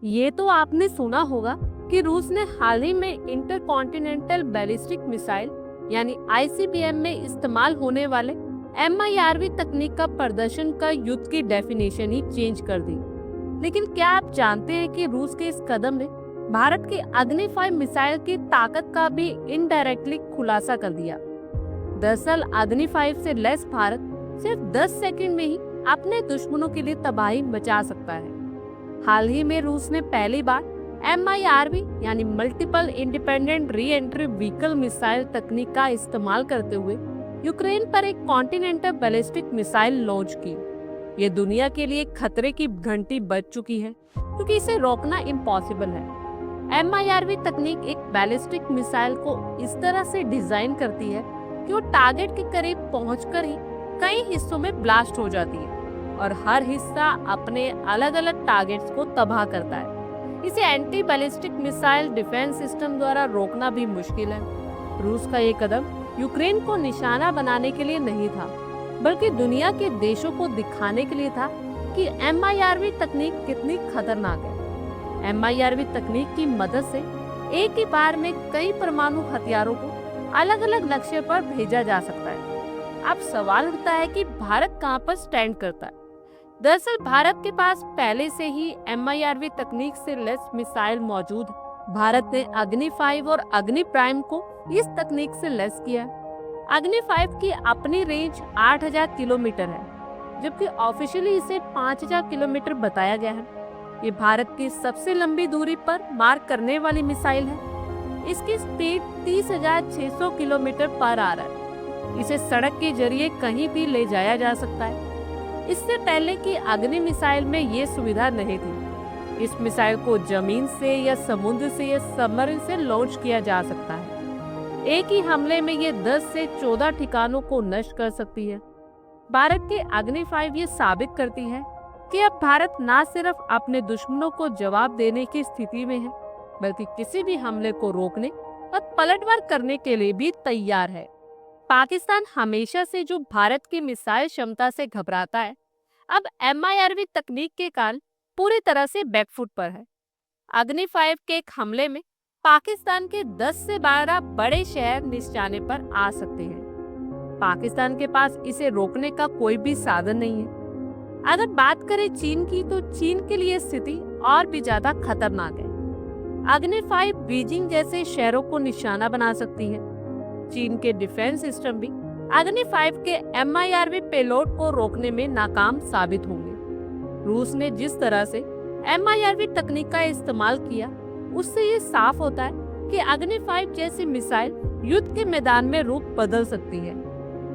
ये तो आपने सुना होगा कि रूस ने हाल ही में इंटरकॉन्टिनेंटल बैलिस्टिक मिसाइल यानी आईसीबीएम में इस्तेमाल होने वाले MIRV तकनीक का प्रदर्शन कर युद्ध की डेफिनेशन ही चेंज कर दी। लेकिन क्या आप जानते हैं कि रूस के इस कदम ने भारत की अग्नि 5 मिसाइल की ताकत का भी इनडायरेक्टली खुलासा कर दिया। दरअसल अग्नि 5 से लैस भारत सिर्फ 10 सेकंड में ही अपने दुश्मनों के लिए तबाही मचा सकता है। हाल ही में रूस ने पहली बार MIRV यानी multiple independent re entry vehicle missile तकनीक का इस्तेमाल करते हुए यूक्रेन पर एक कॉन्टिनेंटल बैलिस्टिक मिसाइल लॉन्च की। ये दुनिया के लिए खतरे की घंटी बज चुकी है क्योंकि इसे रोकना इम्पॉसिबल है। MIRV तकनीक एक बैलिस्टिक मिसाइल को इस तरह से डिजाइन करती है कि वो टारगेट के करीब पहुंचकर ही कई हिस्सों में ब्लास्ट हो जाती है और हर हिस्सा अपने अलग अलग टारगेट्स को तबाह करता है। इसे anti ballistic missile defence system द्वारा रोकना भी मुश्किल है। रूस का ये कदम यूक्रेन को निशाना बनाने के लिए नहीं था, बल्कि दुनिया के देशों को दिखाने के लिए था कि MIRV तकनीक कितनी खतरनाक है। MIRV तकनीक की मदद से एक ही बार में कई परमाणु हथियारों को अलग अलग लक्ष्य पर भेजा जा सकता है। अब सवाल उठता है कि भारत कहां पर स्टैंड करता है। दरअसल भारत के पास पहले से ही MIRV तकनीक से लैस मिसाइल मौजूद है। भारत ने अग्नि 5 और अग्नि प्राइम को इस तकनीक से लैस किया है। अग्नि 5 की अपनी रेंज 8000 किलोमीटर है, जबकि ऑफिशियली इसे 5000 किलोमीटर बताया गया है। ये भारत की सबसे लंबी दूरी पर मार करने वाली मिसाइल है। इसकी स्पीड 30,600 किलोमीटर पर आ रहा है। इसे सड़क के जरिए कहीं भी ले जाया जा सकता है। इससे पहले की अग्नि मिसाइल में ये सुविधा नहीं थी। इस मिसाइल को जमीन से या समुद्र से या सबमरीन से लॉन्च किया जा सकता है। एक ही हमले में ये 10 से 14 ठिकानों को नष्ट कर सकती है। भारत की अग्नि 5 ये साबित करती है कि अब भारत न सिर्फ अपने दुश्मनों को जवाब देने की स्थिति में है, बल्कि किसी भी हमले को रोकने और पलटवार करने के लिए भी तैयार है। पाकिस्तान हमेशा से जो भारत की मिसाइल क्षमता से घबराता है, अब MIRV तकनीक के कारण पूरी तरह से बैकफुट पर है। अग्नि 5 के एक हमले में पाकिस्तान के 10 से 12 बड़े शहर निशाने पर आ सकते हैं। पाकिस्तान के पास इसे रोकने का कोई भी साधन नहीं है। अगर बात करें चीन की, तो चीन के लिए स्थिति और भी ज्यादा खतरनाक है। अग्नि 5 बीजिंग जैसे शहरों को निशाना बना सकती है। चीन के डिफेंस सिस्टम भी अग्नि 5 के MIRV पेलोड को रोकने में नाकाम साबित होंगे। रूस ने जिस तरह से MIRV तकनीक का इस्तेमाल किया, उससे ये साफ होता है कि अग्नि 5 जैसी मिसाइल युद्ध के मैदान में रूप बदल सकती है।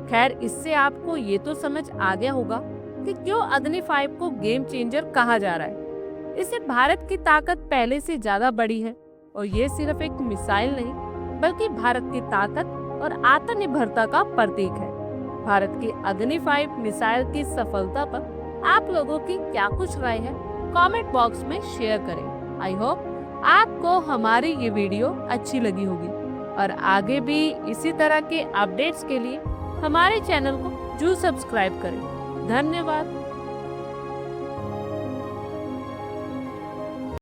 खैर, इससे आपको ये तो समझ आ गया होगा कि क्यों अग्नि 5 को गेम चेंजर कहा जा रहा है। इससे भारत की ताकत पहले से ज्यादा बड़ी है और ये सिर्फ एक मिसाइल नहीं, बल्कि भारत की ताकत और आत्मनिर्भरता का प्रतीक है। भारत की अग्नि 5 मिसाइल की सफलता पर आप लोगों की क्या कुछ राय है, कमेंट बॉक्स में शेयर करें। आई होप आपको हमारी ये वीडियो अच्छी लगी होगी और आगे भी इसी तरह के अपडेट्स के लिए हमारे चैनल को जरूर सब्सक्राइब करें। धन्यवाद।